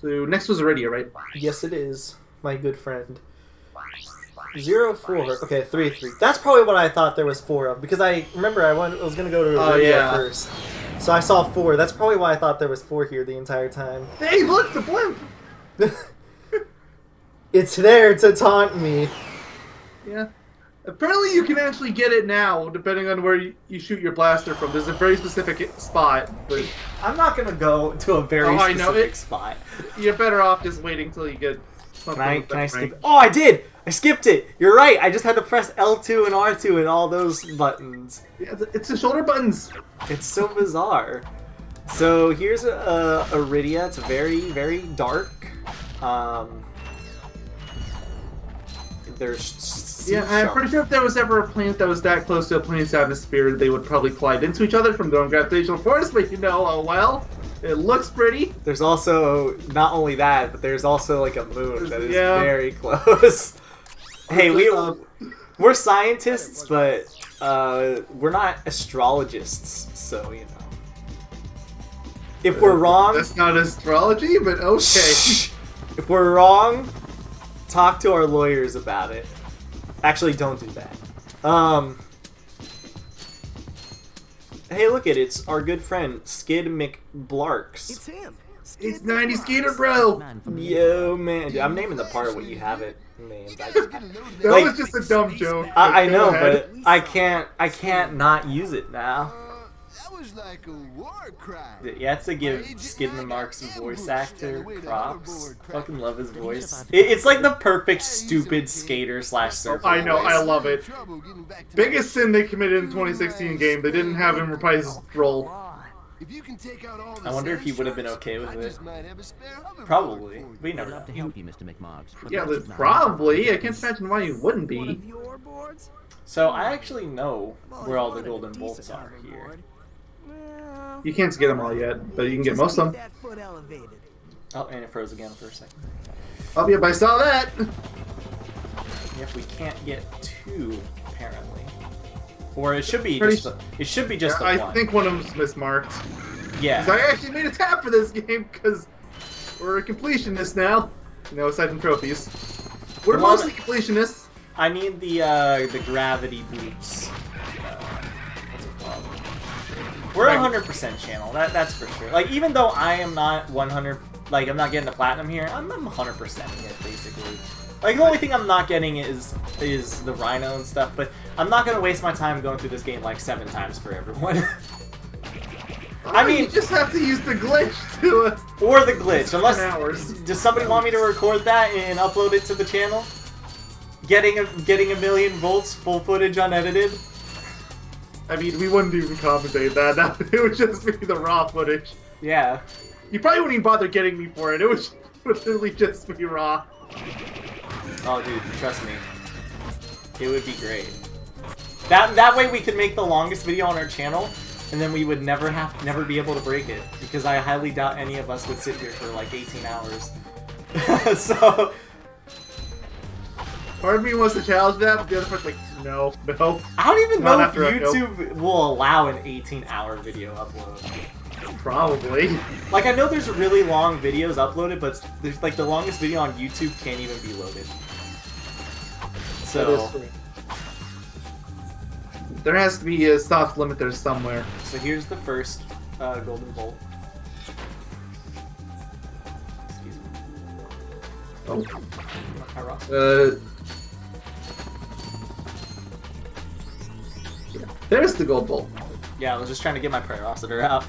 So next was Iridia, right? Yes, it is, my good friend. 0, 4. Okay, 3, 3. That's probably what I thought there was 4 of, because I remember I was going to go to Iridia first. So I saw 4. That's probably why I thought there was 4 here the entire time. Hey, look, the blimp! It's there to taunt me. Yeah. Apparently you can actually get it now, depending on where you shoot your blaster from. There's a very specific spot, but... I'm not going to go to a very specific spot. You're better off just waiting till you get something. Can I skip? Oh, I did! I skipped it! You're right! I just had to press L2 and R2 and all those buttons. Yeah, it's the shoulder buttons. It's so bizarre. So here's Iridia. It's very, very dark. There's I'm pretty sure if there was ever a planet that was that close to a planet's atmosphere, they would probably collide into each other from their own gravitational force, but you know, oh well, it looks pretty. There's also, not only that, but there's also like a moon that is very close. Hey, we're scientists, but we're not astrologists, so, you know. If we're wrong... That's not astrology, but okay. If we're wrong... Talk to our lawyers about it. Actually, don't do that. Hey, look it! It's our good friend Skidd McMarx. It's him. It's 90 Skter, bro. Yo, man, dude, I'm naming the part what you have it named. That was just a dumb joke. I know, but I can't not use it now. That was like a war crime. You have to give Skidd McMarx a voice actor props. I fucking love his voice. It's like the perfect stupid skater / surfer. I know, voice. I love it. Biggest sin they committed in 2016 game, they didn't have him reprise his role. I wonder if he would have been okay with it. Probably. We never know. Yeah, probably. I can't imagine why he wouldn't be. So I actually know where all the golden bolts are here. You can't get them all yet, but you can get most of them. Oh, and it froze again for a second. Oh, yep, I saw that! Yep, we can't get 2, apparently. Or it should be just the, one. I think one of them's mismarked. Yeah. I actually made a tab for this game, because we're a completionist now. You know, aside from trophies. We're mostly completionists. I need the gravity boots. We're a 100% channel. That's for sure. Like, even though I am not 100, like I'm not getting the platinum here, I'm 100% it basically. Like the only thing I'm not getting is the Rhino and stuff. But I'm not gonna waste my time going through this game like 7 times for everyone. I mean, you just have to use the glitch to. Or the glitch, unless does somebody want me to record that and upload it to the channel? Getting a million volts, full footage unedited. I mean, we wouldn't even compensate that. It would just be the raw footage. Yeah. You probably wouldn't even bother getting me for it. It would literally just be raw. Oh, dude, trust me. It would be great. That way we could make the longest video on our channel, and then we would never be able to break it, because I highly doubt any of us would sit here for like 18 hours. So. Part of me wants to challenge that, but the other part's like, no. I don't even know if YouTube will allow an 18-hour video upload. Probably. Like, I know there's really long videos uploaded, but there's like the longest video on YouTube can't even be loaded. So there has to be a soft limit there somewhere. So here's the first golden bolt. Excuse me. Oh. There's the gold bolt. Yeah, I was just trying to get my Pyrocitor out.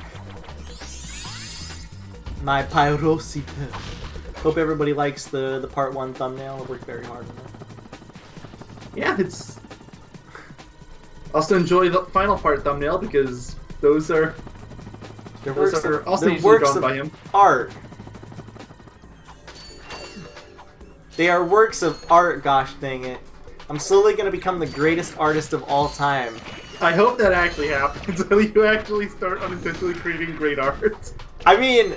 My Pyrocitor. Hope everybody likes the part 1 thumbnail. I worked very hard on it. Yeah, it's... Also enjoy the final part thumbnail, because those are... Those are also usually drawn by him. Art. They are works of art, gosh dang it. I'm slowly going to become the greatest artist of all time. I hope that actually happens, until you actually start unintentionally creating great art. I mean,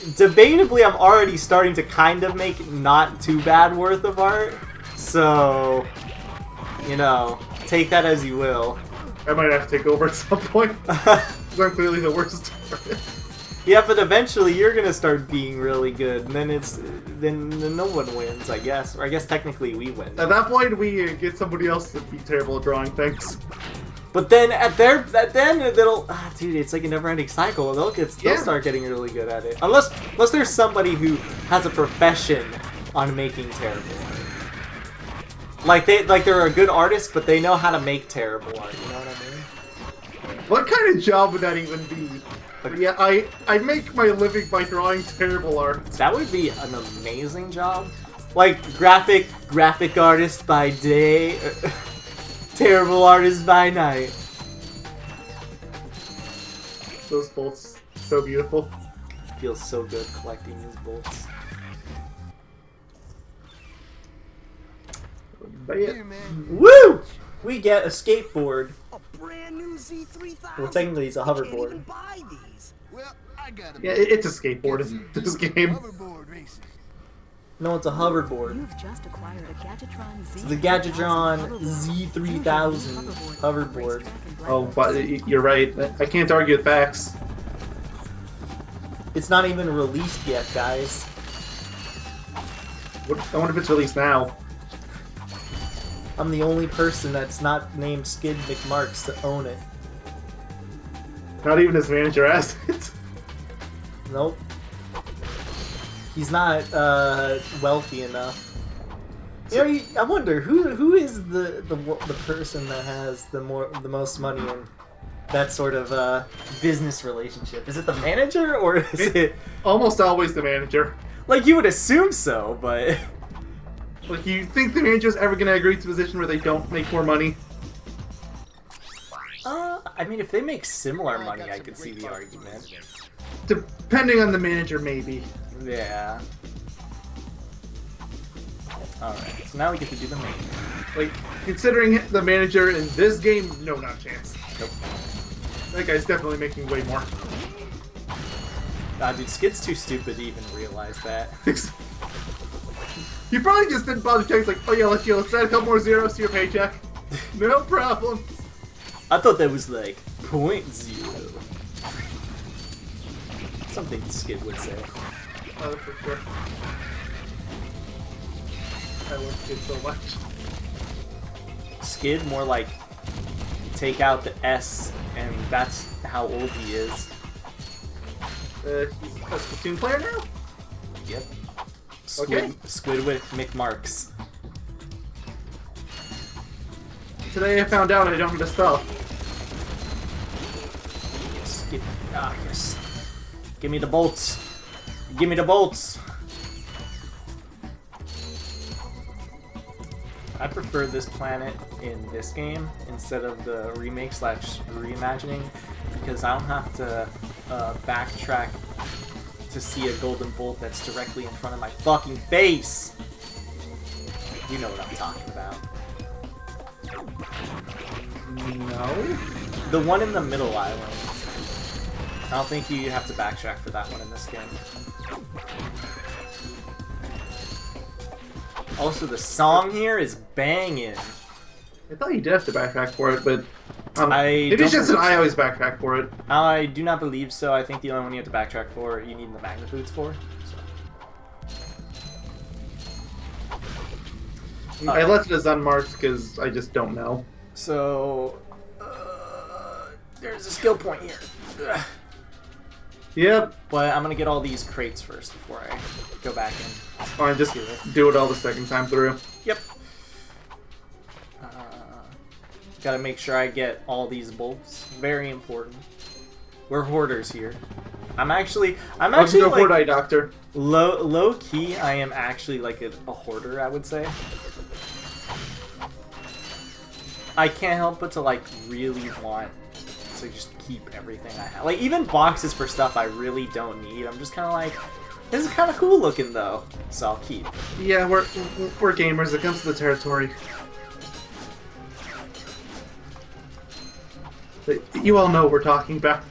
debatably I'm already starting to kind of make not too bad worth of art. So, you know, take that as you will. I might have to take over at some point. Because I'm clearly the worst artist. Yeah, but eventually you're gonna start being really good, and then no one wins, I guess. Or I guess technically we win. At that point, we get somebody else to be terrible at drawing things. But then dude, it's like a never-ending cycle. They'll start getting really good at it, unless there's somebody who has a profession on making terrible art. Like they're a good artist, but they know how to make terrible art. You know what I mean? What kind of job would that even be? But yeah, I make my living by drawing terrible art. That would be an amazing job. Like graphic artist by day, terrible artist by night. Those bolts, so beautiful. Feels so good collecting these bolts. But yeah. Here, man. Woo! We get a skateboard. A brand new Z3000. Well, technically it's a Can't hoverboard. even buy these. Well, I got Yeah, it's a skateboard in this game. Hoverboard racing. No, it's a hoverboard. You've just acquired a Gadgetron Z. It's the Gadgetron Z3000 hoverboard. Oh, but you're right. I can't argue with facts. It's not even released yet, guys. I wonder if it's released now. I'm the only person that's not named Skidd McMarx to own it. Not even his manager has it. Nope. He's not wealthy enough. You know, I wonder who is the person that has the most money in that sort of business relationship? Is it the manager or is it Almost always the manager. like you would assume so, but Like, you think the manager's ever gonna agree to a position where they don't make more money? I mean, if they make similar money, I could see the argument. Depending on the manager, maybe. Yeah. Alright, so now we get to do the main. Like, considering the manager in this game, no, not a chance. Nope. That guy's definitely making way more. Dude, Skid's too stupid to even realize that. You probably just didn't bother checking, like, oh yeah, let's add a couple more zeros to your paycheck. No problem. I thought that was like 0.0. Something Skid would say. Oh, for sure. I love Skid so much. Skid, more like take out the S, and that's how old he is. He's a Splatoon player now? Yep. Okay. Squid with McMarx. Today I found out I don't need a spell. Skid. Ah, yes. Give me the bolts. Give me the bolts. I prefer this planet in this game instead of the remake / reimagining because I don't have to backtrack to see a golden bolt that's directly in front of my fucking face. You know what I'm talking about. No? The one in the middle island. I don't think you have to backtrack for that one in this game. Also, the song here is banging. I thought you did have to backtrack for it, but I it's just that I always backtrack for it. I do not believe so. I think the only one you have to backtrack for, you need the magnet boots for. So. I left it as unmarked because I just don't know. So, there's a skill point here. Ugh. Yep. But I'm gonna get all these crates first before I go back in. Fine, just do it all the second time through. Yep. Gotta make sure I get all these bolts. Very important. We're hoarders here. I'm actually Welcome to like, Horde Eye Doctor. low key. I am actually like a hoarder, I would say. I can't help but to like really want to just keep everything I have. Like even boxes for stuff I really don't need. I'm just kind of like, this is kind of cool looking though, so I'll keep. Yeah, we're gamers. It comes to the territory. You all know what we're talking about.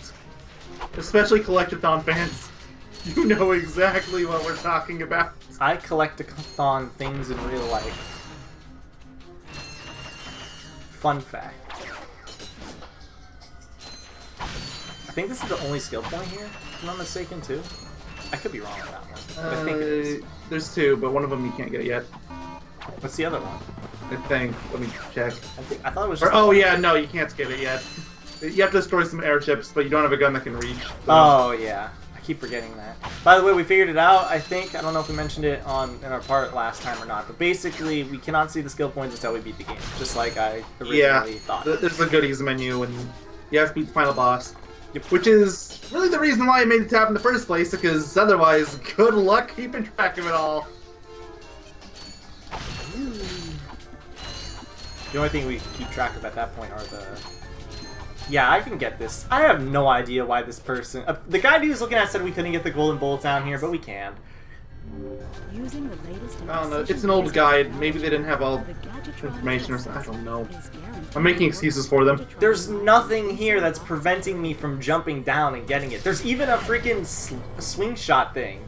Especially Collectathon fans. You know exactly what we're talking about. I collect-a-thon things in real life. Fun fact. I think this is the only skill point here. if I'm not mistaken, too. I could be wrong on that one. But I think it is. There's 2, but one of them you can't get yet. What's the other one? I think. Let me check. I thought it was just... Oh, yeah, no, you can't skip it yet. You have to destroy some airships, but you don't have a gun that can reach. So. Oh, yeah. I keep forgetting that. By the way, we figured it out, I think. I don't know if we mentioned it in our part last time or not, but basically, we cannot see the skill points until we beat the game, just like I originally thought. There's the goodies menu, and you have to beat the final boss. Yep. Which is really the reason why I made the tab in the first place, because otherwise, good luck keeping track of it all. The only thing we keep track of at that point are the... Yeah, I can get this. I have no idea why this person... the guy who was looking at said we couldn't get the golden bullets down here, but we can. Using the latest I don't know, it's an old guide. Maybe they didn't have all the information or something. I don't know. I'm making excuses for them. There's nothing here that's preventing me from jumping down and getting it. There's even a freaking swing shot thing.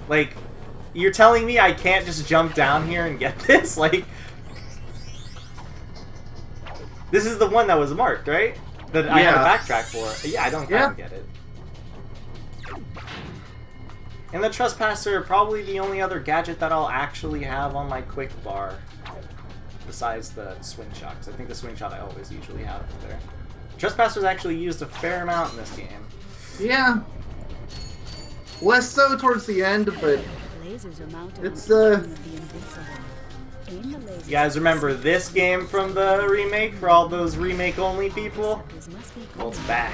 Like, you're telling me I can't just jump down here and get this? Like... This is the one that was marked, right? That I had to backtrack for. Yeah, I don't get it. And the Trespasser, probably the only other gadget that I'll actually have on my quick bar. Besides the swing shot, because I think the swing shot I always usually have there. Trespasser's actually used a fair amount in this game. Yeah. Less so towards the end, but it's You guys remember this game from the remake, for all those remake-only people? Well, it's back.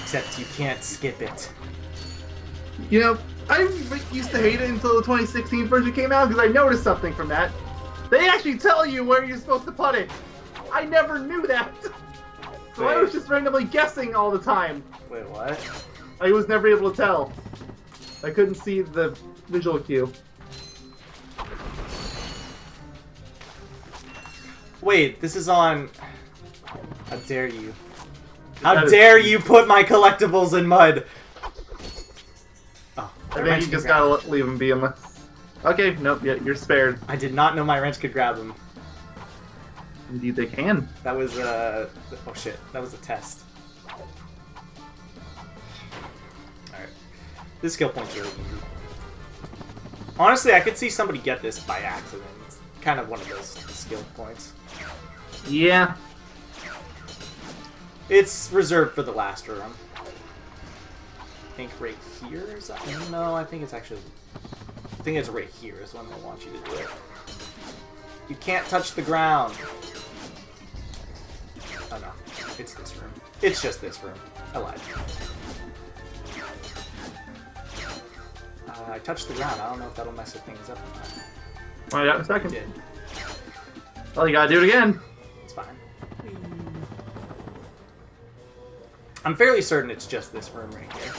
Except you can't skip it. You know, I used to hate it until the 2016 version came out, because I noticed something from that. They actually tell you where you're supposed to put it. I never knew that. So I was just randomly guessing all the time. Wait, what? I was never able to tell. I couldn't see the visual cue. Wait, this is on... How dare you. How dare you put my collectibles in mud! Oh, I think you just gotta leave them be unless... Okay, nope, yeah, you're spared. I did not know my wrench could grab them. Indeed they can. That was, oh shit, that was a test. Alright. This skill point's really easy. Honestly, I could see somebody get this by accident. It's kind of one of those skill points. Yeah. It's reserved for the last run. I think right here is that? No, I think it's actually... I think it's right here is when they want you to do it. You can't touch the ground. Oh no, it's this room. It's just this room. I lied. I touched the ground. I don't know if that'll mess things up or not. Find out in a second. It did. Well, you gotta do it again. It's fine. I'm fairly certain it's just this room right here.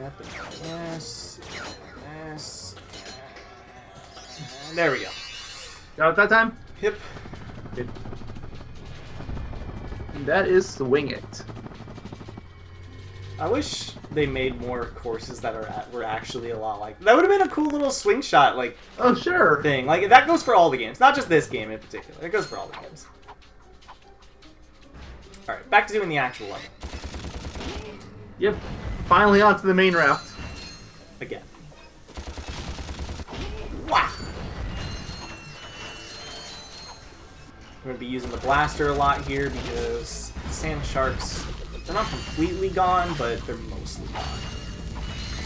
Yep, yes, yes. There we go. Got it that time? Yep. Good. And that is Swing It. I wish they made more courses that were actually a lot like... That would have been a cool little swing shot, like... Oh, sure. Thing. Like, that goes for all the games. Not just this game in particular. It goes for all the games. Alright, back to doing the actual level. Yep. Finally on to the main route. Again. Wow! I'm going to be using the blaster a lot here because sand sharks... They're not completely gone, but they're mostly gone.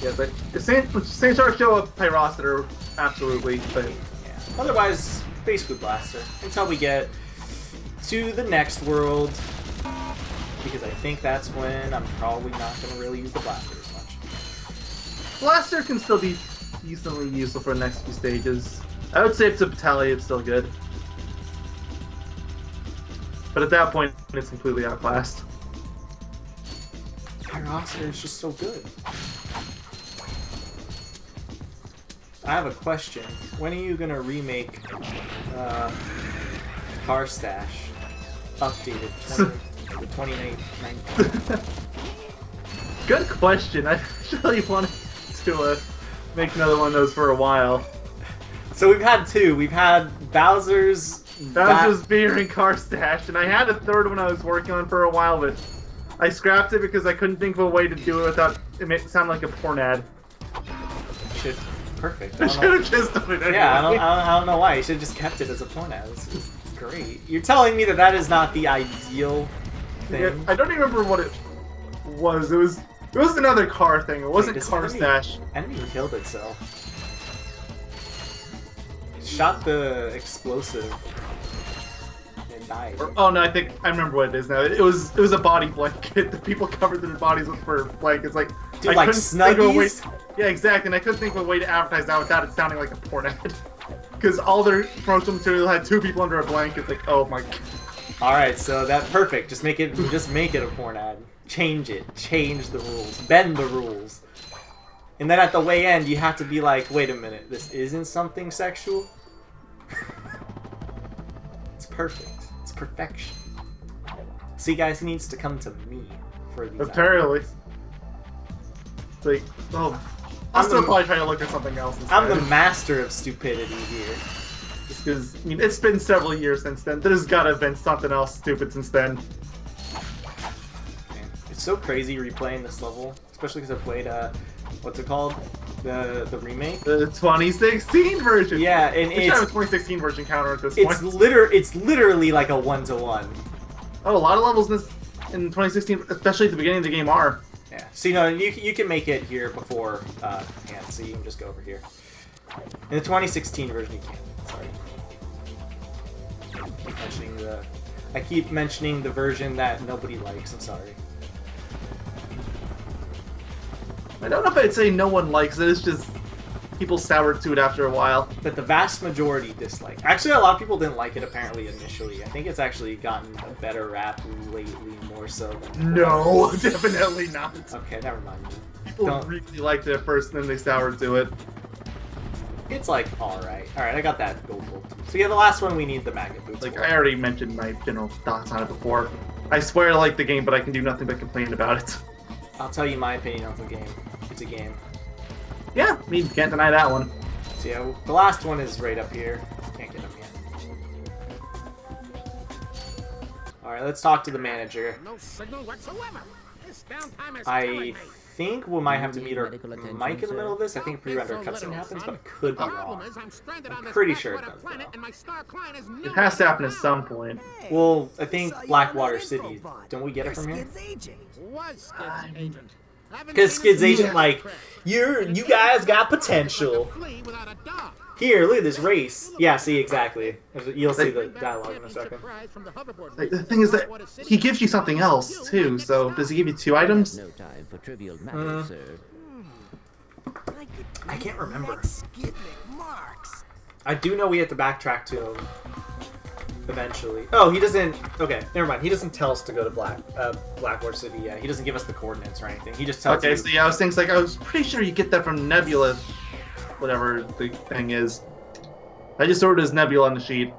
Yeah, but the sand sharks show up Pyrociter, absolutely, but... Yeah. Otherwise, basically blaster. Until we get to the next world, because I think that's when I'm probably not going to really use the blaster as much. Blaster can still be decently useful for the next few stages. I would say if it's a battalion, it's still good. But at that point, it's completely outclassed. Pyrociter is just so good. I have a question. When are you gonna remake Car Stash updated 2019? Good question. I actually wanted to make another one of those for a while. So we've had two. We've had Bowser's That was just beer and car stash, and I had a third one I was working on for a while, but I scrapped it because I couldn't think of a way to do it without it sound like a porn ad. Shit, perfect. I should have just done it anyway. Yeah, I don't know why. You should have just kept it as a porn ad. It's great. You're telling me that that is not the ideal thing? Yeah, I don't even remember what it was. It was another car thing. It wasn't car stash. Enemy killed itself. It shot the explosive and died. Oh no, I remember what it is now. It was a body blanket. The people covered their bodies with for blankets. Like, dude, like Snuggies? Yeah, exactly. And I couldn't think of a way to advertise that without it sounding like a porn ad. Because all their promotional material had 2 people under a blanket. It's like, oh my god. All right, so that perfect. Just make it a porn ad. Change it. Change the rules. Bend the rules. And then at the way end, you have to be like, wait a minute, this isn't something sexual? It's perfect. It's perfection. See, guys, he needs to come to me for these apparently. ideas. It's like, oh, I'll still probably try to look at something else instead. I'm the master of stupidity here. Just because, I mean, it's been several years since then. There's gotta have been something else stupid since then. It's so crazy replaying this level, especially because I played, what's it called? The remake? The 2016 version! Yeah, and we should have a 2016 version counter at this point. It's literally like a 1-to-1. Oh, a lot of levels in 2016, especially at the beginning of the game, are. Yeah, so you know, you can make it here before, so you can just go over here. In the 2016 version, you can't. Sorry. I keep mentioning the version that nobody likes, I'm sorry. I don't know if I'd say no one likes it, it's just people soured to it after a while. But the vast majority dislike. Actually, a lot of people didn't like it apparently initially. I think it's actually gotten a better rap lately, more so than no, definitely not. Okay, never mind. People really liked it at first, and then they soured to it. It's like, alright. Alright, I got that gold. So yeah, the last one we need the magnet boots. Like, I already mentioned my general thoughts on it before. I swear I like the game, but I can do nothing but complain about it. I'll tell you my opinion on the game. It's a game. Yeah, I mean, can't deny that one. So yeah, the last one is right up here. Can't get him yet. Alright, let's talk to the manager. No signal whatsoever. This downtime is I think we might have to meet our mic in the middle of this. I think a pre-rendered cutscene happens, but I could be wrong. I'm pretty sure it does, though. It has to happen at some point. Well, I think Blackwater City. Don't we get it from here? Because Skid's agent, like, you guys got potential. Here, look at this race. Yeah, see, exactly. You'll see the dialogue in a second. Like, the thing is that he gives you something else, too, so does he give you 2 items? No time for trivial matters, sir. I can't remember. Skidd McMarx. I do know we have to backtrack to him eventually. Oh, he doesn't... Okay, never mind. He doesn't tell us to go to Blackwater City yet. He doesn't give us the coordinates or anything. He just tells you... Okay, so yeah, I was thinking, like, I was pretty sure you get that from Nebula, whatever the thing is. I just ordered his Nebula on the sheet.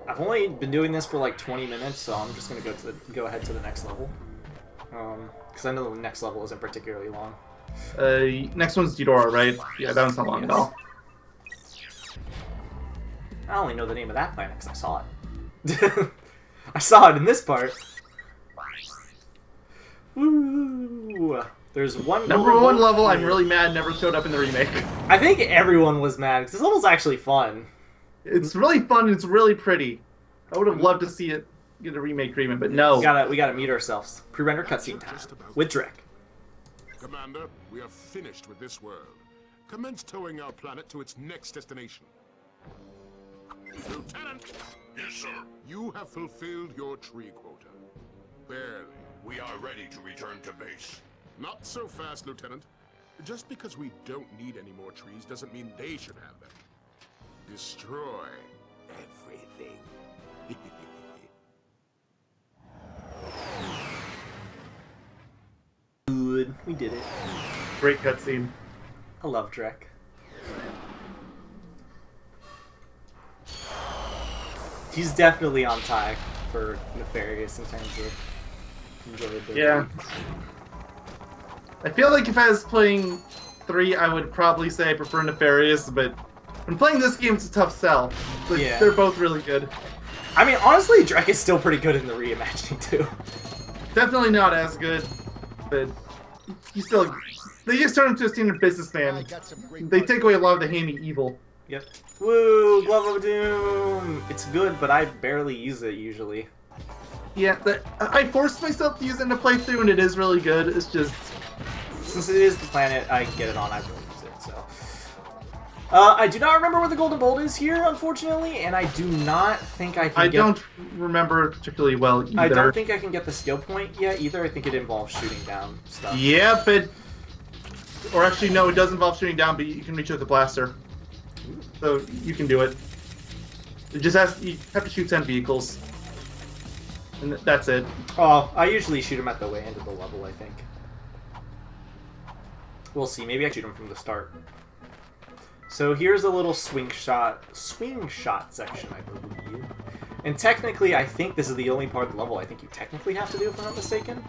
I've only been doing this for like 20 minutes, so I'm just gonna go ahead to the next level. Because I know the next level isn't particularly long. Next one's Eudora, right? Yeah, that one's not long at all. I only know the name of that planet because I saw it. I saw it in this part. Woo! There's one Number 1 level I'm really mad never showed up in the remake. I think everyone was mad because this level's actually fun. It's really fun and it's really pretty. I would have loved to see it get a remake treatment, but no. We gotta meet ourselves. Pre-render cutscene time with Drek. Commander, we are finished with this world. Commence towing our planet to its next destination. Lieutenant! Yes, sir. You have fulfilled your tree quota. Barely. We are ready to return to base. Not so fast, Lieutenant. Just because we don't need any more trees doesn't mean they should have them. Destroy everything. Good. We did it. Great cutscene. I love Drek. He's definitely on tie for Nefarious in terms of enjoyability. Yeah. I feel like if I was playing 3, I would probably say I prefer Nefarious, but When playing this game, it's a tough sell. Like, Yeah. they're both really good. I mean, honestly, Drek is still pretty good in the reimagining too. Definitely not as good, but you still. They just turn him to a standard businessman. They take away a lot of the hammy evil. Yep. Woo! Glove of Doom! It's good, but I barely use it usually. Yeah, I forced myself to use it in a playthrough, and it is really good. It's just... Since it is the planet I get it on, I really use it, so... I do not remember where the golden bolt is here, unfortunately, and I do not think I can I don't remember particularly well either. I don't think I can get the skill point yet either. I think it involves shooting down stuff. Yeah, but... Or actually, no, it does involve shooting down, but you can reach it with a blaster. So, you can do it. It just has... You have to shoot 10 vehicles. And that's it. Oh, I usually shoot them at the way end of the level, I think. We'll see. Maybe I shoot them from the start. So here's a little swing shot section, I believe. And technically, I think this is the only part of the level I think you technically have to do, if I'm not mistaken.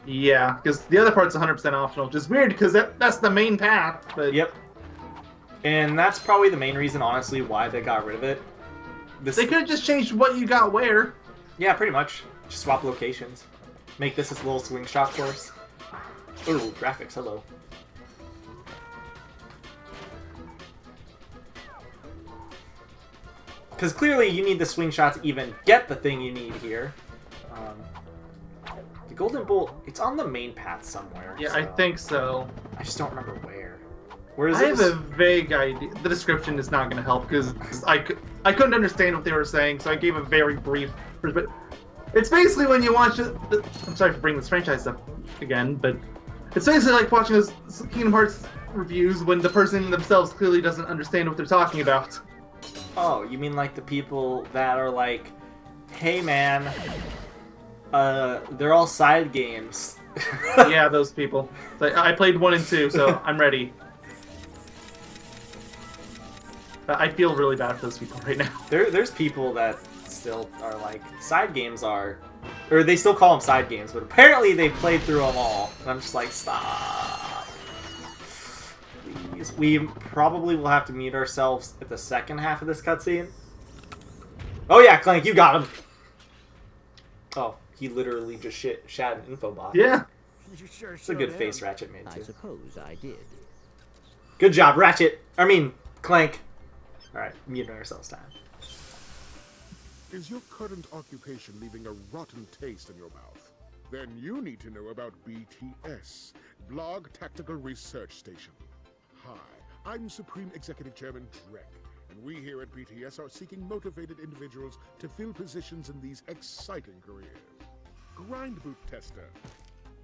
Yeah, because the other part's 100% optional, which is weird, because that's the main path, but... Yep. And that's probably the main reason, honestly, why they got rid of it. They could have just changed what you got where. Yeah, pretty much. Just swap locations. Make this little swing shot course. Ooh, graphics, hello. Because clearly you need the swing shot to even get the thing you need here. The golden bolt, it's on the main path somewhere. Yeah, so I think so. I just don't remember where. Where is I it? have a vague idea. The description is not going to help, because I couldn't understand what they were saying, so I gave a very brief... But it's basically when you watch... I'm sorry for bringing this franchise up again, but... It's basically like watching those Kingdom Hearts reviews when the person themselves clearly doesn't understand what they're talking about. Oh, you mean like the people that are like, hey man, they're all side games. Yeah, those people. Like, I played 1 and 2, so I'm ready. I feel really bad for those people right now. There's people that still are like, side games are... Or they still call them side games, but apparently they've played through them all. And I'm just like, stop. Please. We probably will have to mute ourselves at the second half of this cutscene. Oh yeah, Clank, you got him! Oh, he literally just shat an info bot. Yeah. You sure It's a good face Ratchet made, I too. suppose I did. Good job, Ratchet! I mean, Clank. Alright, muting ourselves time. Is your current occupation leaving a rotten taste in your mouth? Then you need to know about BTS, Blog Tactical Research Station. Hi, I'm Supreme Executive Chairman Drek, and we here at BTS are seeking motivated individuals to fill positions in these exciting careers. Grind boot tester,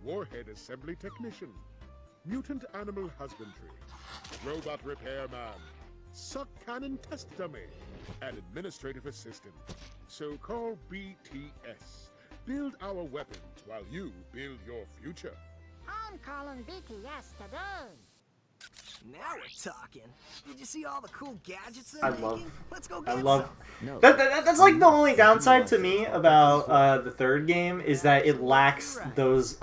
warhead assembly technician, mutant animal husbandry, robot repairman, suck cannon test dummy, and administrative assistant. So call BTS. Build our weapons while you build your future. I'm calling BTS today. Now we're talking. Did you see all the cool gadgets they're I making? love... Let's go I get love... No. That's like the only downside to me about the third game, is that it lacks those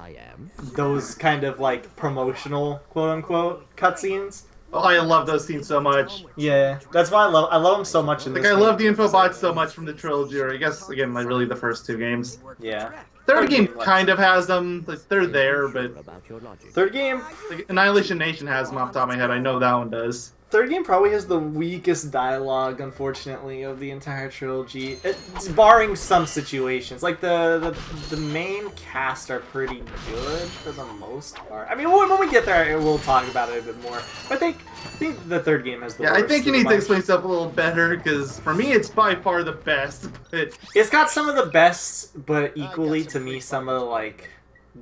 kind of like promotional quote-unquote cutscenes. Oh, I love those scenes so much. Yeah, that's why I love them so much in Like, this I game. love the info bots so much from the trilogy, or I guess, again, like, really the first 2 games. Yeah. Third game kind of has them. Like, they're there, but... About your logic. Third game... Like, Annihilation Nation has them off the top of my head. I know that one does. Third game probably has the weakest dialogue, unfortunately, of the entire trilogy. It's barring some situations. Like, the main cast are pretty good for the most part. I mean, when we get there, we'll talk about it a bit more. But I think the third game has the worst. I think you need to explain stuff a little better, because for me, it's by far the best, but... It's got some of the best, but equally to me, some of, like,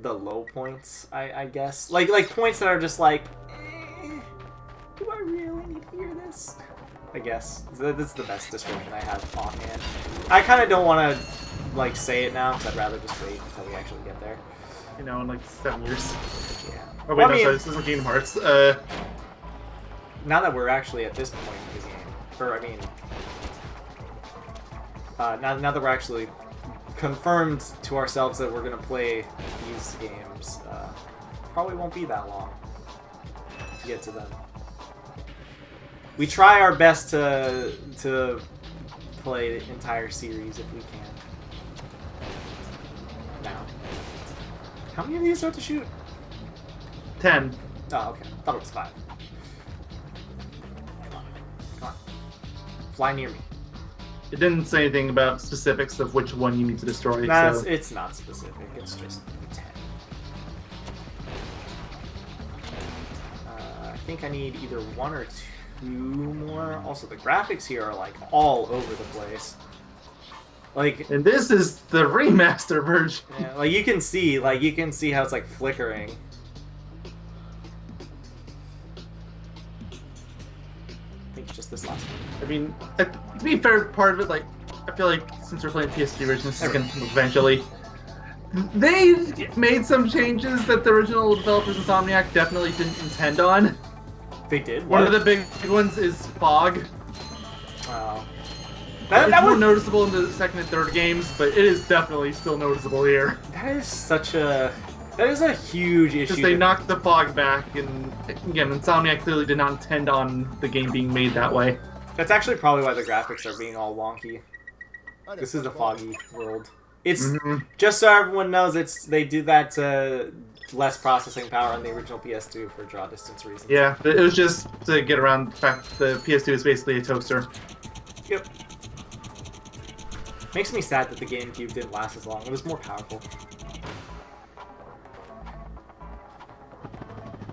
the low points, I guess. Like points that are just like... Do I really need to hear this? I guess. That's the best description I have offhand. I kind of don't want to, like, say it now, because I'd rather just wait until we actually get there. You know, in like 7 years. Yeah. Oh wait, Well, I no, mean, sorry, this isn't Kingdom Hearts. now that we're actually at this point in the game, or I mean, now that we're actually confirmed to ourselves that we're going to play these games, probably won't be that long to get to them. We try our best to play the entire series if we can. Now, how many of these do I have to shoot? 10. Oh, okay. I thought it was 5. Come on. Come on. Fly near me. It didn't say anything about specifics of which one you need to destroy. No, so. it's not specific. It's just 10. I think I need either 1 or 2 more. Also, the graphics here are like all over the place. Like, and this is the remaster version. Yeah, like you can see how it's like flickering. I think it's just this last one. I mean, to be fair, part of it, like, I feel like since we're playing PS3 version, this is going to eventually. They made some changes that the original developers of Insomniac definitely didn't intend on. They did? One of the big ones is fog. Wow. It's more noticeable in the second and third games, but it is definitely still noticeable here. That is a huge issue. Because they knocked the fog back, and again, Insomniac clearly did not intend on the game being made that way. That's actually probably why the graphics are being all wonky. This is a foggy world. It's just so everyone knows, they do that to less processing power on the original PS2 for draw distance reasons. Yeah, it was just to get around the fact that the PS2 is basically a toaster. Yep. Makes me sad that the GameCube didn't last as long. It was more powerful.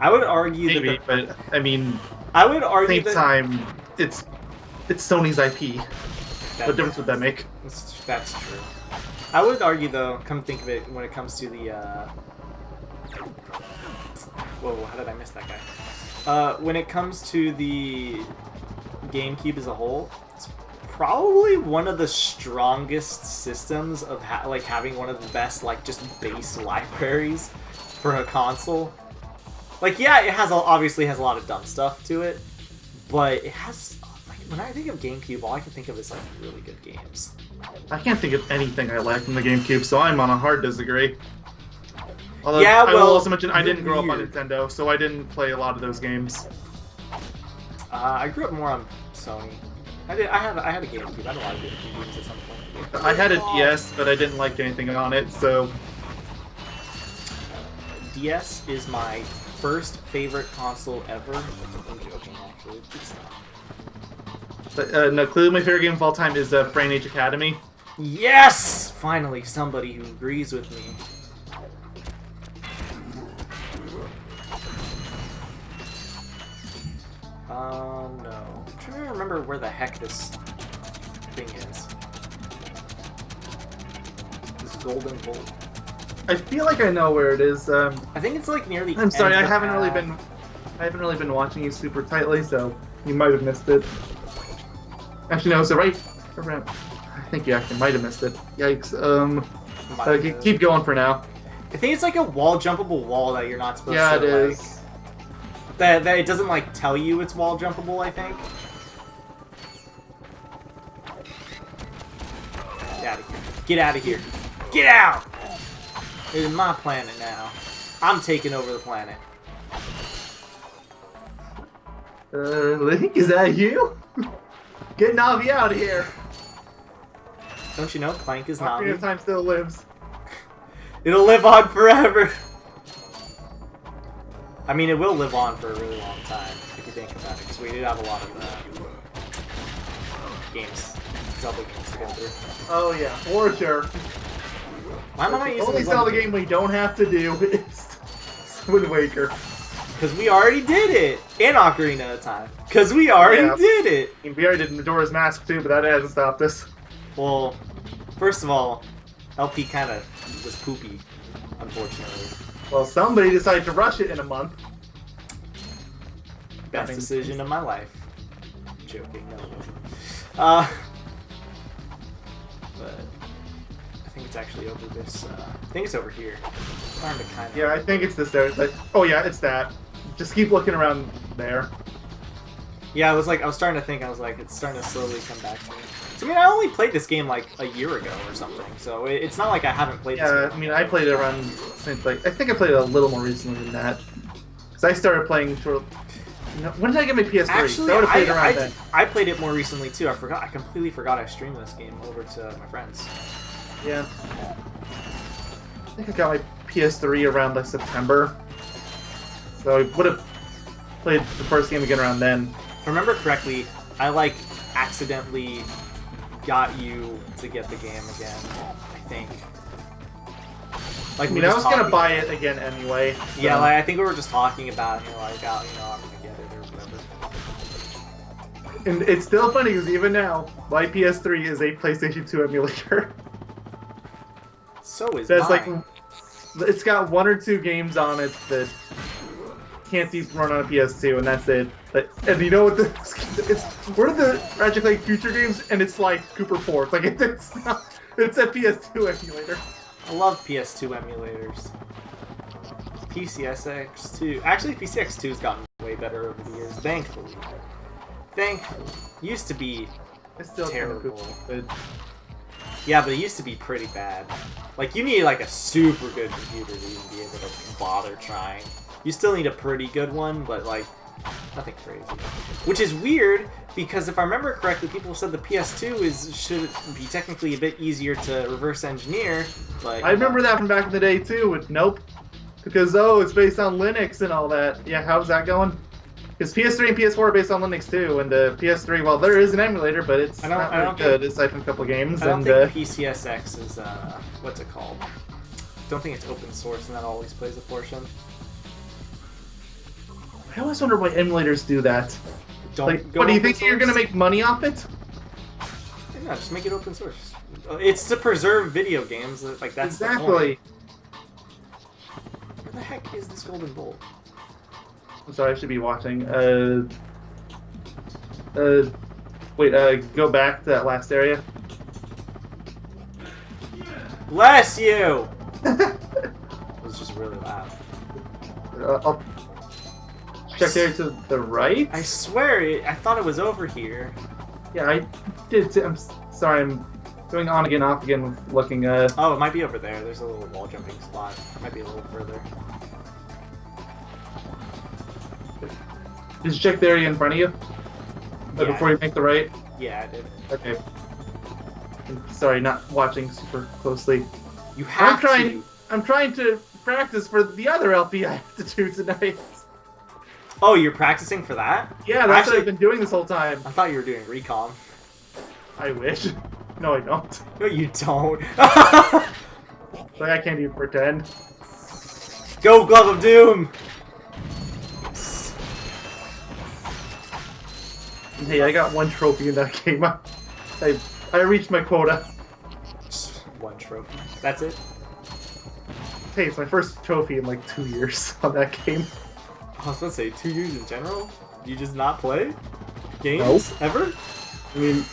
I would argue maybe, but I mean, I would argue at the same time, it's Sony's IP. What difference would that make? That's true. I would argue, though, come think of it, when it comes to the whoa, how did I miss that guy? When it comes to the GameCube as a whole, it's probably one of the strongest systems of having one of the best just base libraries for a console. Like, yeah, it obviously has a lot of dumb stuff to it, but it has, when I think of GameCube, all I can think of is really good games. I can't think of anything I like from the GameCube, so I'm on a hard disagree. Although, yeah, well, I will also mention I didn't grow up on Nintendo, so I didn't play a lot of those games. I grew up more on Sony. I had a GameCube. I had a lot of GameCube games at some point. I had a DS, but I didn't like anything on it, so... DS is my first favorite console ever. I'm joking, actually. It's not. But, no, clearly my favorite game of all time is Brain Age Academy. Yes! Finally, somebody who agrees with me. No. I'm trying to remember where the heck this thing is. This golden bolt. I feel like I know where it is. I think it's near the I'm sorry, end I of haven't really been watching you super tightly, so you might have missed it. Actually, no, so right around. I think you actually might have missed it. Yikes. Keep going for now. I think it's a wall jumpable wall that you're not supposed to. Yeah, it is. That it doesn't tell you it's wall jumpable, I think. Get out of here. Get out of here. Get out! It is my planet now. I'm taking over the planet. Link, is that you? Get Navi out of here! Don't you know Clank is Ocarina Navi? of Time still lives. It'll live on forever! I mean, it will live on for a really long time, if you think about it, because we did have a lot of games, Zelda games to go through. Oh yeah, for sure. Why am I not using only Zelda game we don't have to do is Wind Waker. Because we already did it in Ocarina of Time. Because we already did it. I mean, we already did Majora's Mask too, but that hasn't stopped us. Well, first of all, LP kind of was poopy, unfortunately. Well, somebody decided to rush it in a month. Best decision of my life. I'm joking, no it wasn't. But I think it's actually over this. I think it's over here. I'm starting to kind of. Yeah, I think it's this there. It's oh yeah, it's that. Just keep looking around there. Yeah, I was starting to think. I was like, it's starting to slowly come back to me. So, I mean, I only played this game a year ago or something, so it's not like I haven't played this game. Yeah, I mean, I played it around since I think I played it a little more recently than that. Because I started playing No, when did I get my PS3? Actually, I would have played around then. I played it more recently too. I forgot. I completely forgot I streamed this game over to my friends. Yeah. I think I got my PS3 around like September. So I would have played the first game again around then. If I remember correctly, I like accidentally got you to get the game again, I think. Like, I mean, I was gonna buy it again anyway. So. Yeah, like I think we were just talking about, you know, like, I'm gonna get it or whatever. And it's still funny because even now, my PS3 is a PlayStation 2 emulator. So is That's mine. Like, it's got 1 or 2 games on it that can't be run on a PS2, and that's it. And you know what? It's one of the Ratchet Clank Future games, and it's like Cooper 4. It's like it's a PS2 emulator. I love PS2 emulators. PCSX2. Actually, PCSX2 has gotten way better over the years, thankfully. Thankfully. Used to be It's still terrible. Kind of Yeah, but it used to be pretty bad. Like, you need like a super good computer to even be able to bother trying. You still need a pretty good one, but like, nothing crazy. Which is weird, because if I remember correctly, people said the PS2 should be technically a bit easier to reverse engineer, but... I remember that from back in the day too, with Nope. Because, it's based on Linux and all that. Yeah, how's that going? Because PS3 and PS4 are based on Linux too, and the PS3, well, there is an emulator, but it's not very good, aside from a couple games. I don't think PCSX is, what's it called? Don't think it's open source, and that always plays a portion. I always wonder why emulators do that. Don't go what, do you open think you're source? gonna make money off it? Yeah, just make it open source. It's to preserve video games, like, that's exactly. the point. Where the heck is this golden bolt? I'm sorry, I should be watching. Wait, go back to that last area. Bless you! It was just really loud. I'll check there to the right. I swear, I thought it was over here. Yeah, I did. I'm sorry, I'm going on again, off again, looking. Oh, it might be over there. There's a little wall jumping spot. It might be a little further. Just check the area in front of you Yeah. before you make the right. Yeah, I did. Okay. I'm sorry, not watching super closely. You have I'm trying to practice for the other LP I have to do tonight. Oh, you're practicing for that? Yeah, that's what I've been doing this whole time. I thought you were doing recon. I wish. No, I don't. No, you don't. Like, I can't even pretend. Go, Glove of Doom! Hey, I got 1 trophy in that game. I reached my quota. Just 1 trophy. That's it? Hey, it's my first trophy in like 2 years on that game. I was gonna say, 2 years in general? Do you just not play games? Nope. Ever? I mean,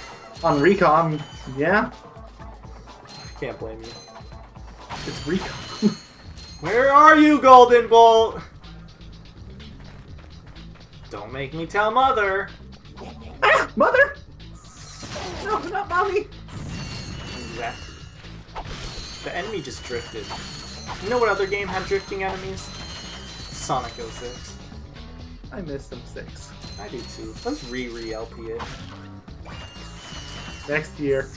on Recon, yeah. I can't blame you. It's Recon. Where are you, Golden Bolt? Don't make me tell Mother. Ah, Mother! No, not Mommy! Exactly. The enemy just drifted. You know what other game had drifting enemies? Sonic 06. I missed them 6. I do too. Let's re-LP it. Next year.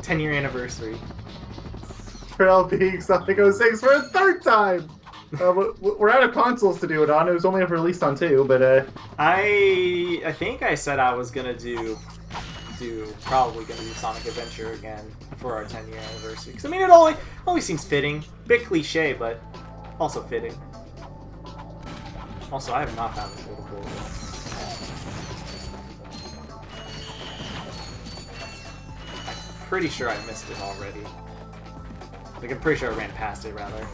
10-year anniversary. For LPing Sonic 06 for a 3rd time! We're out of consoles to do it on. It was only ever released on 2, but I think I said I was gonna probably gonna do Sonic Adventure again for our 10-year anniversary. Because I mean, it always seems fitting. Bit cliche, but also fitting. Also, I have not found this little bowl. I'm pretty sure I missed it already. Like, I'm pretty sure I ran past it, rather.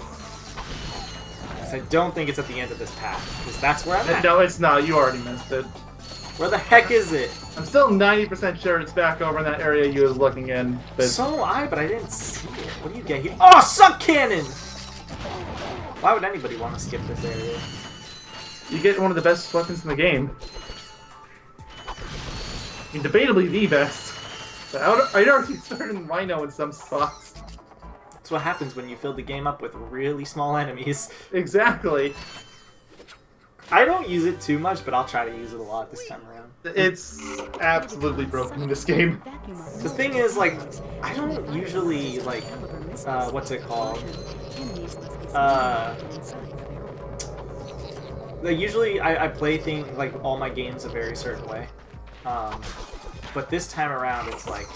I don't think it's at the end of this path, because that's where I'm at. no, it's not. You already missed it. Where the heck is it? I'm still 90% sure it's back over in that area you was looking in. But So am I, but I didn't see it. What do you get here? Oh, Suck Cannon! Why would anybody want to skip this area? you get one of the best weapons in the game. I mean, debatably the best. But I'd already started in Rhino in some spots. That's what happens when you fill the game up with really small enemies. Exactly. I don't use it too much, but I'll try to use it a lot this time around. It's absolutely broken in this game. The thing is, like, I don't usually, like, what's it called? Like, usually I play things, like, all my games a very certain way. But this time around, it's like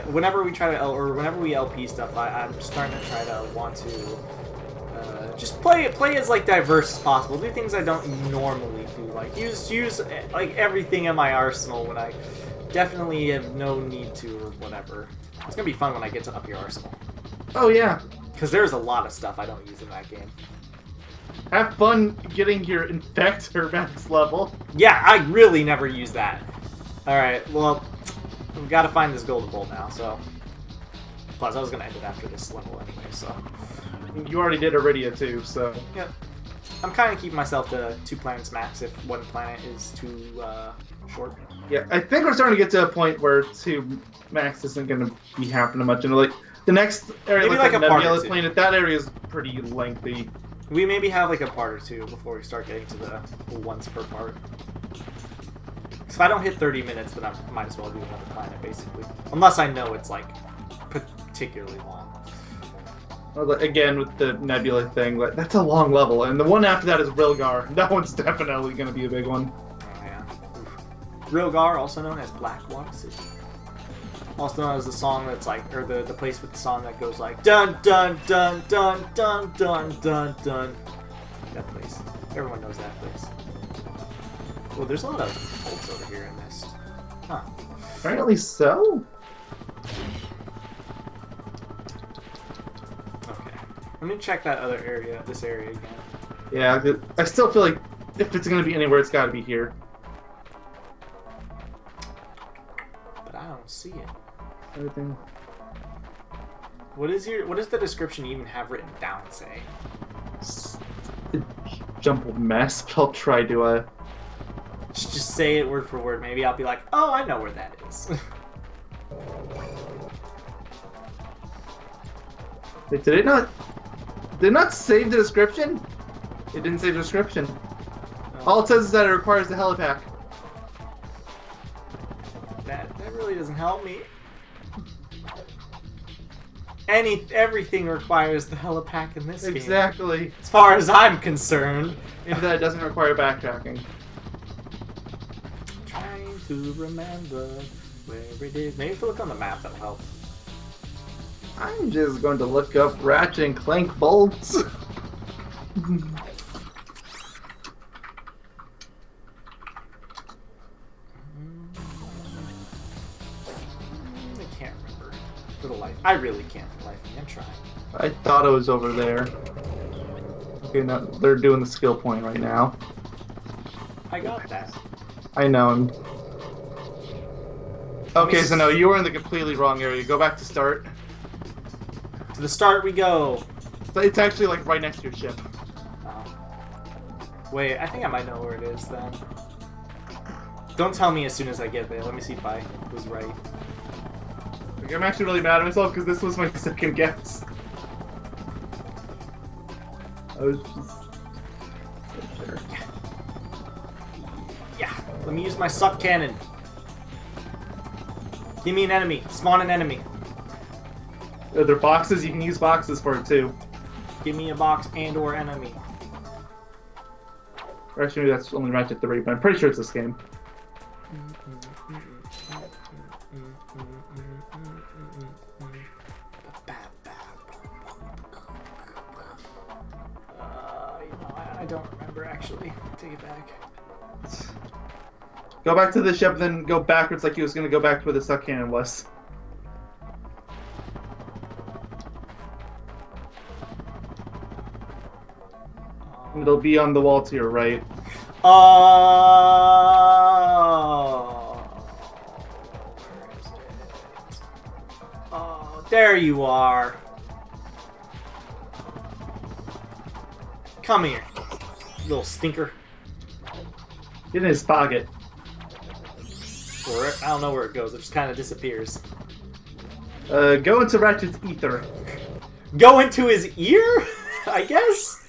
whenever we try to, or whenever we LP stuff, I'm starting to try to want to just play as like diverse as possible. Do things I don't normally do, like use like everything in my arsenal when I definitely have no need to or whatever. It's gonna be fun when I get to up your arsenal. Oh yeah, because there's a lot of stuff I don't use in that game. Have fun getting your Infector max level. Yeah, I really never use that. Alright, well, we've got to find this golden bolt now, so... Plus, I was going to end it after this level anyway, so... You already did Iridia too, so... Yep. I'm kind of keeping myself to 2 planets max if 1 planet is too short. Yeah, I think we're starting to get to a point where 2 max isn't going to be happening much. And like, the next area, maybe like a Nebula planet, that area is pretty lengthy. We maybe have like a part or 2 before we start getting to the once per part. If I don't hit 30 minutes, then I might as well do another planet, basically. Unless I know it's, like, particularly long. Well, again, with the Nebula thing, like, that's a long level. And the one after that is Rilgar. That one's definitely going to be a big one. Oh, yeah. Rilgar, also known as Blackwater City. Also known as the song that's, like, or the place with the song that goes, like, dun dun dun dun dun dun dun dun. That place. Everyone knows that place. Well, there's a lot of bolts over here in this. Huh. Apparently so. Okay. Let me check that other area, this area again. Yeah, I still feel like if it's going to be anywhere, it's got to be here. But I don't see it. Everything. What does the description even have written down say? Jumbled mess, but I'll try to, Just say it word for word. Maybe I'll be like, oh, I know where that is. Wait, did it not save the description? It didn't save the description. All it says is that it requires the helipack. That really doesn't help me. Everything requires the helipack in this game. Exactly. As far as I'm concerned. Maybe that doesn't require backtracking. Trying to remember where it is. Maybe if I look on the map, that'll help. I'm just going to look up Ratchet and Clank bolts. I can't remember. For the life. I really can't for the life of me. I'm trying. I thought it was over there. Okay, now they're doing the skill point right now. I got that. I know. Okay, so no, you were in the completely wrong area. Go back to start. To the start we go. So it's actually like right next to your ship. Oh. Wait, I think I might know where it is then. Don't tell me as soon as I get there. Let me see if I was right. Like, I'm actually really mad at myself because this was my second guess. I was just... Sure. Yeah. Let me use my suck cannon. Give me an enemy. Spawn an enemy. Are there boxes? You can use boxes for it too. Give me a box and or enemy. Or actually, maybe that's only Ratchet 3, but I'm pretty sure it's this game. I don't remember actually. Take it back. Go back to the ship, then go backwards like he was going to go back to where the suck cannon was. It'll be on the wall to your right. Oh, where is it? Oh, there you are. Come here, little stinker. Get in his pocket. Or I don't know where it goes. It just kind of disappears. Go into Ratchet's ether. Go into his ear, I guess.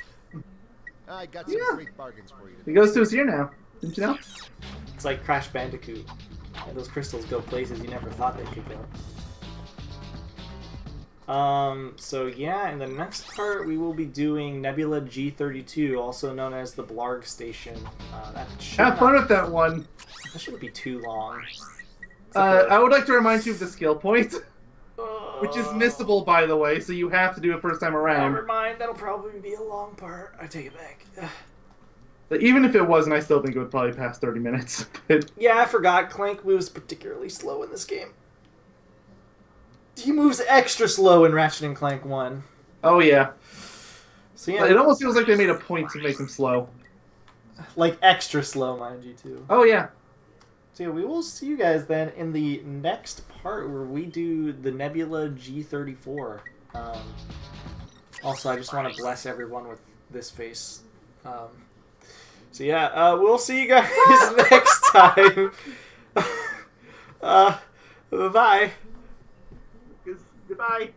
I got some Yeah. great bargains for you. He goes to his ear now. Didn't you know? It's like Crash Bandicoot. And those crystals go places you never thought they could go. So yeah, in the next part we will be doing Nebula G32, also known as the Blarg Station. Have fun with that one. That shouldn't be too long. I would like to remind you of the skill point, which is missable, by the way, so you have to do it first time around. Never mind, that'll probably be a long part. I take it back. But even if it wasn't, I still think it would probably pass 30 minutes. Yeah, I forgot. Clank moves particularly slow in this game. He moves extra slow in Ratchet and Clank 1. Oh, yeah. So yeah, It almost feels like they made a point to make him slow. like extra slow, mind you, too. Oh, yeah. So yeah, we will see you guys then in the next part where we do the Nebula G34. Also, I just want to bless everyone with this face. So yeah, we'll see you guys next time. Bye. Goodbye.